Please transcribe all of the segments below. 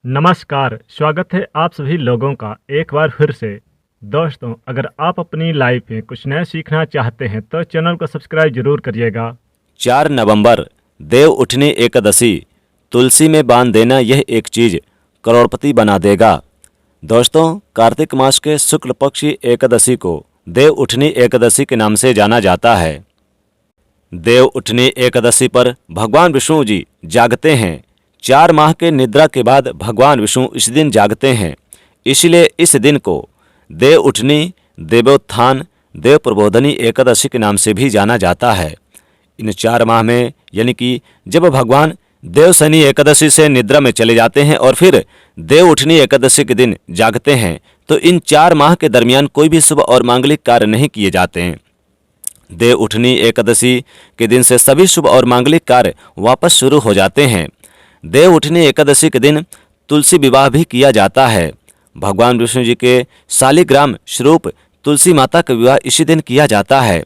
नमस्कार, स्वागत है आप सभी लोगों का एक बार फिर से। दोस्तों, अगर आप अपनी लाइफ में कुछ नया सीखना चाहते हैं तो चैनल को सब्सक्राइब जरूर करिएगा। 4 नवंबर देव उठनी एकादशी। तुलसी में बांध देना यह एक चीज करोड़पति बना देगा। दोस्तों, कार्तिक मास के शुक्ल पक्ष की एकादशी को देव उठनी एकादशी के नाम से जाना जाता है। देव उठनी एकादशी पर भगवान विष्णु जी जागते हैं। 4 माह के निद्रा के बाद भगवान विष्णु इस दिन जागते हैं, इसलिए इस दिन को देव उठनी, देवोत्थान, देव प्रबोधनी एकादशी के नाम से भी जाना जाता है। इन 4 माह में यानी कि जब भगवान देव शनि एकादशी से निद्रा में चले जाते हैं और फिर देव उठनी एकादशी के दिन जागते हैं, तो इन 4 माह के दरमियान कोई भी शुभ और मांगलिक कार्य नहीं किए जाते हैं। देव उठनी एकादशी के दिन से सभी शुभ और मांगलिक कार्य वापस शुरू हो जाते हैं। देव उठनी एकादशी के दिन तुलसी विवाह भी किया जाता है। भगवान विष्णु जी के शालिग्राम स्वरूप तुलसी माता का विवाह इसी दिन किया जाता है।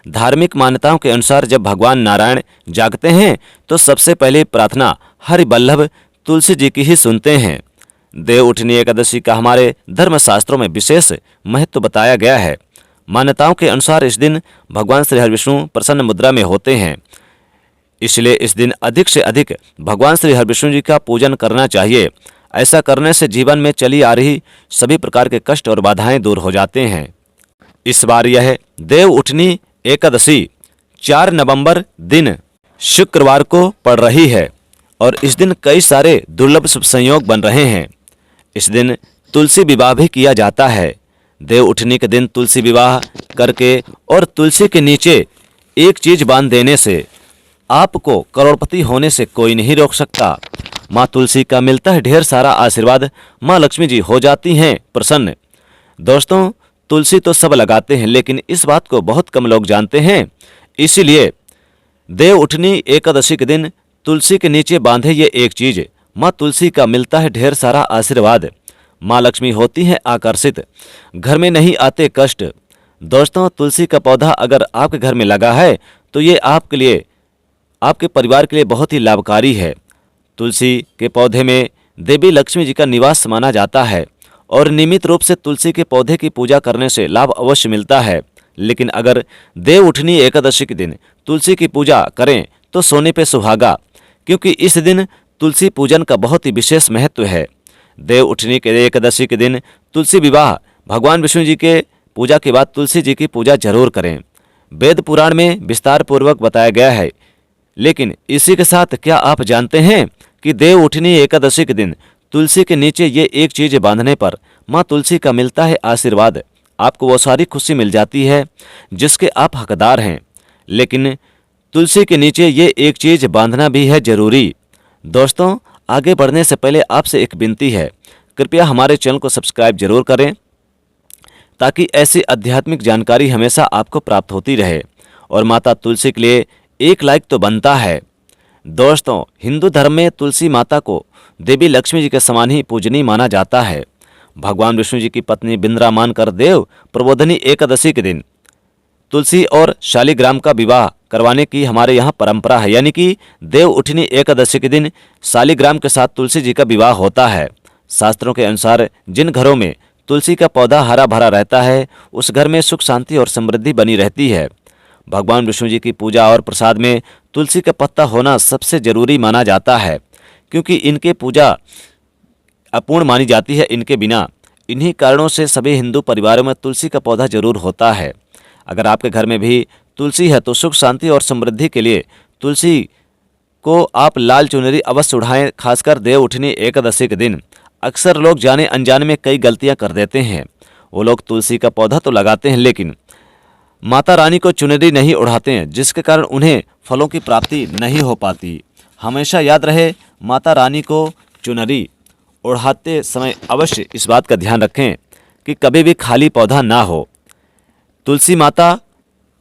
धार्मिक मान्यताओं के अनुसार जब भगवान नारायण जागते हैं तो सबसे पहले प्रार्थना हरिवल्लभ तुलसी जी की ही सुनते हैं। देव उठनी एकादशी का हमारे धर्मशास्त्रों में विशेष महत्व बताया गया है। मान्यताओं के अनुसार इस दिन भगवान श्री हरिविष्णु प्रसन्न मुद्रा में होते हैं, इसलिए इस दिन अधिक से अधिक भगवान श्री हरिविष्णु जी का पूजन करना चाहिए। ऐसा करने से जीवन में चली आ रही सभी प्रकार के कष्ट और बाधाएं दूर हो जाते हैं। इस बार यह देव उठनी एकादशी 4 नवंबर दिन शुक्रवार को पड़ रही है और इस दिन कई सारे दुर्लभ शुभ संयोग बन रहे हैं। इस दिन तुलसी विवाह भी किया जाता है। देव उठनी के दिन तुलसी विवाह करके और तुलसी के नीचे एक चीज बांध देने से आपको करोड़पति होने से कोई नहीं रोक सकता। माँ तुलसी का मिलता है ढेर सारा आशीर्वाद, माँ लक्ष्मी जी हो जाती हैं प्रसन्न। दोस्तों, तुलसी तो सब लगाते हैं, लेकिन इस बात को बहुत कम लोग जानते हैं। इसीलिए देव उठनी एकादशी के दिन तुलसी के नीचे बांधे ये एक चीज, माँ तुलसी का मिलता है ढेर सारा आशीर्वाद, माँ लक्ष्मी होती हैं आकर्षित, घर में नहीं आते कष्ट। दोस्तों, तुलसी का पौधा अगर आपके घर में लगा है तो ये आपके लिए, आपके परिवार के लिए बहुत ही लाभकारी है। तुलसी के पौधे में देवी लक्ष्मी जी का निवास माना जाता है और नियमित रूप से तुलसी के पौधे की पूजा करने से लाभ अवश्य मिलता है। लेकिन अगर देव उठनी एकादशी के दिन तुलसी की पूजा करें तो सोने पे सुहागा, क्योंकि इस दिन तुलसी पूजन का बहुत ही विशेष महत्व है। देव उठनी के एकादशी के दिन तुलसी विवाह, भगवान विष्णु जी के पूजा के बाद तुलसी जी की पूजा जरूर करें। वेद पुराण में विस्तार पूर्वक बताया गया है। लेकिन इसी के साथ क्या आप जानते हैं कि देव उठनी एकादशी के दिन तुलसी के नीचे ये एक चीज बांधने पर माँ तुलसी का मिलता है आशीर्वाद, आपको वो सारी खुशी मिल जाती है जिसके आप हकदार हैं। लेकिन तुलसी के नीचे ये एक चीज बांधना भी है जरूरी। दोस्तों, आगे बढ़ने से पहले आपसे एक विनती है, कृपया हमारे चैनल को सब्सक्राइब जरूर करें ताकि ऐसी आध्यात्मिक जानकारी हमेशा आपको प्राप्त होती रहे। और माता तुलसी के लिए एक लाइक तो बनता है। दोस्तों, हिंदू धर्म में तुलसी माता को देवी लक्ष्मी जी के समान ही पूजनीय माना जाता है। भगवान विष्णु जी की पत्नी बिंद्रा मानकर देव प्रबोधनी एकादशी के दिन तुलसी और शालिग्राम का विवाह करवाने की हमारे यहाँ परंपरा है। यानी कि देव उठनी एकादशी के दिन शालिग्राम के साथ तुलसी जी का विवाह होता है। शास्त्रों के अनुसार जिन घरों में तुलसी का पौधा हरा भरा रहता है उस घर में सुख शांति और समृद्धि बनी रहती है। भगवान विष्णु जी की पूजा और प्रसाद में तुलसी का पत्ता होना सबसे जरूरी माना जाता है, क्योंकि इनके पूजा अपूर्ण मानी जाती है इनके बिना। इन्हीं कारणों से सभी हिंदू परिवारों में तुलसी का पौधा जरूर होता है। अगर आपके घर में भी तुलसी है तो सुख शांति और समृद्धि के लिए तुलसी को आप लाल चुनरी अवश्य उठाएं, खासकर देव उठनी एकादशी के दिन। अक्सर लोग जाने अनजाने में कई गलतियां कर देते हैं। वो लोग तुलसी का पौधा तो लगाते हैं लेकिन माता रानी को चुनरी नहीं उड़ाते हैं, जिसके कारण उन्हें फलों की प्राप्ति नहीं हो पाती। हमेशा याद रहे, माता रानी को चुनरी उड़ाते समय अवश्य इस बात का ध्यान रखें कि कभी भी खाली पौधा ना हो। तुलसी माता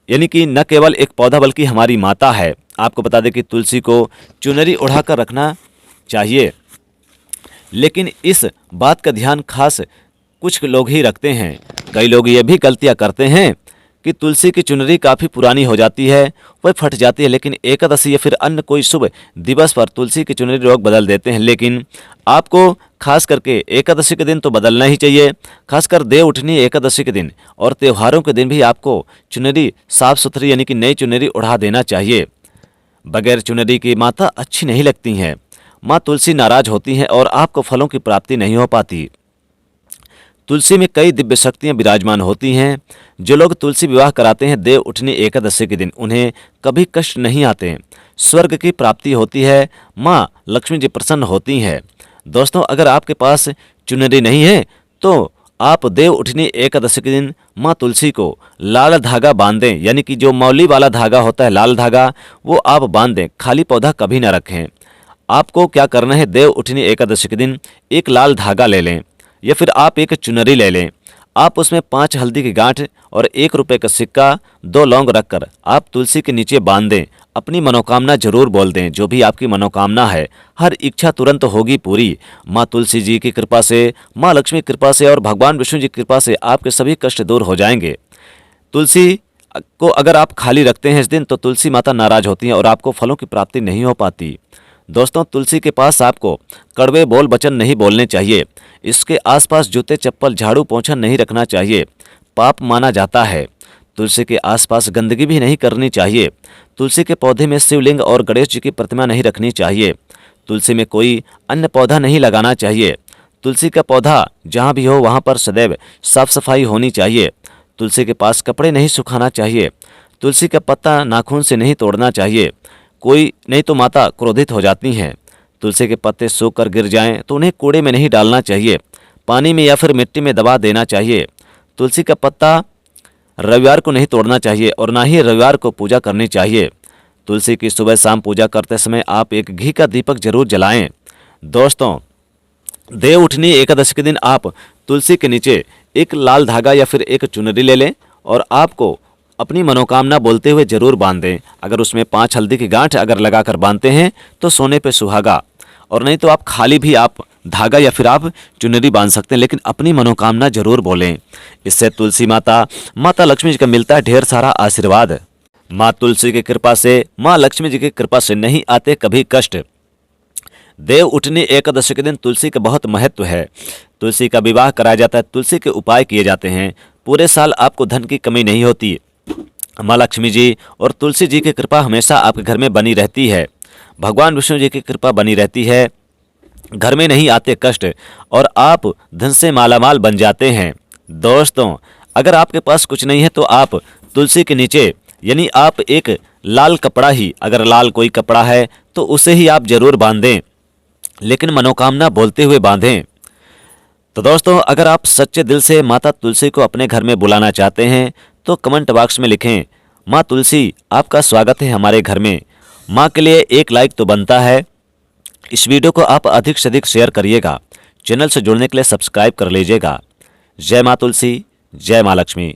यानी कि न केवल एक पौधा बल्कि हमारी माता है। आपको बता दें कि तुलसी को चुनरी उड़ाकर रखना चाहिए, लेकिन इस बात का ध्यान खास कुछ लोग ही रखते हैं। कई लोग ये भी गलतियां करते हैं कि तुलसी की चुनरी काफ़ी पुरानी हो जाती है, वह फट जाती है, लेकिन एकादशी या फिर अन्य कोई शुभ दिवस पर तुलसी की चुनरी लोग बदल देते हैं। लेकिन आपको खास करके एकादशी के दिन तो बदलना ही चाहिए। खासकर देव उठनी एकादशी के दिन और त्योहारों के दिन भी आपको चुनरी साफ सुथरी यानी कि नई चुनरी उड़ा देना चाहिए। बगैर चुनरी की माता अच्छी नहीं लगती हैं। माँ तुलसी नाराज होती हैं और आपको फलों की प्राप्ति नहीं हो पाती। तुलसी में कई दिव्य शक्तियाँ विराजमान होती हैं। जो लोग तुलसी विवाह कराते हैं देव उठनी एकादशी के दिन, उन्हें कभी कष्ट नहीं आते, स्वर्ग की प्राप्ति होती है, माँ लक्ष्मी जी प्रसन्न होती हैं। दोस्तों, अगर आपके पास चुनरी नहीं है तो आप देव उठनी एकादशी के दिन माँ तुलसी को लाल धागा बांध दें, यानी कि जो मौली वाला धागा होता है लाल धागा, वो आप बांध दें। खाली पौधा कभी ना रखें। आपको क्या करना है, देव उठनी एकादशी के दिन एक लाल धागा ले लें या फिर आप एक चुनरी ले लें। आप उसमें 5 हल्दी की गांठ और 1 रुपये का सिक्का, 2 लौंग रखकर आप तुलसी के नीचे बांध दें। अपनी मनोकामना जरूर बोल दें। जो भी आपकी मनोकामना है, हर इच्छा तुरंत होगी पूरी। माँ तुलसी जी की कृपा से, माँ लक्ष्मी की कृपा से और भगवान विष्णु जी की कृपा से आपके सभी कष्ट दूर हो जाएंगे। तुलसी को अगर आप खाली रखते हैं इस दिन तो तुलसी माता नाराज होती हैं और आपको फलों की प्राप्ति नहीं हो पाती। दोस्तों, तुलसी के पास आपको कड़वे बोल वचन नहीं बोलने चाहिए। इसके आसपास जूते चप्पल झाड़ू पोंछा नहीं रखना चाहिए, पाप माना जाता है। तुलसी के आसपास गंदगी भी नहीं करनी चाहिए। तुलसी के पौधे में शिवलिंग और गणेश जी की प्रतिमा नहीं रखनी चाहिए। तुलसी में कोई अन्य पौधा नहीं लगाना चाहिए। तुलसी का पौधा जहाँ भी हो वहाँ पर सदैव साफ सफाई होनी चाहिए। तुलसी के पास कपड़े नहीं सुखाना चाहिए। तुलसी का पत्ता नाखून से नहीं तोड़ना चाहिए, कोई नहीं तो माता क्रोधित हो जाती हैं। तुलसी के पत्ते सूख कर गिर जाएं तो उन्हें कूड़े में नहीं डालना चाहिए, पानी में या फिर मिट्टी में दबा देना चाहिए। तुलसी का पत्ता रविवार को नहीं तोड़ना चाहिए और ना ही रविवार को पूजा करनी चाहिए। तुलसी की सुबह शाम पूजा करते समय आप एक घी का दीपक जरूर जलाएं। दोस्तों, देव उठनी एकादशी के दिन आप तुलसी के नीचे एक लाल धागा या फिर एक चुनरी ले लें और आपको अपनी मनोकामना बोलते हुए जरूर बांध दें। अगर उसमें 5 हल्दी की गांठ अगर लगाकर बांधते हैं तो सोने पे सुहागा, और नहीं तो आप खाली भी आप धागा या फिर आप चुनरी बांध सकते हैं, लेकिन अपनी मनोकामना जरूर बोलें। इससे तुलसी माता, माता लक्ष्मी जी का मिलता है ढेर सारा आशीर्वाद। माँ तुलसी की कृपा से, माँ लक्ष्मी जी की कृपा से नहीं आते कभी कष्ट। देव उठनी एकादशी के दिन तुलसी का बहुत महत्व है। तुलसी का विवाह कराया जाता है, तुलसी के उपाय किए जाते हैं। पूरे साल आपको धन की कमी नहीं होती। माँ लक्ष्मी जी और तुलसी जी की कृपा हमेशा आपके घर में बनी रहती है। भगवान विष्णु जी की कृपा बनी रहती है। घर में नहीं आते कष्ट और आप धन से मालामाल बन जाते हैं। दोस्तों, अगर आपके पास कुछ नहीं है तो आप तुलसी के नीचे, यानी आप एक लाल कपड़ा ही, अगर लाल कोई कपड़ा है तो उसे ही आप जरूर बांधें, लेकिन मनोकामना बोलते हुए बांधें। तो दोस्तों, अगर आप सच्चे दिल से माता तुलसी को अपने घर में बुलाना चाहते हैं तो कमेंट बॉक्स में लिखें, माँ तुलसी आपका स्वागत है हमारे घर में। माँ के लिए एक लाइक तो बनता है। इस वीडियो को आप अधिक से अधिक शेयर करिएगा। चैनल से जुड़ने के लिए सब्सक्राइब कर लीजिएगा। जय माँ तुलसी, जय माँ लक्ष्मी।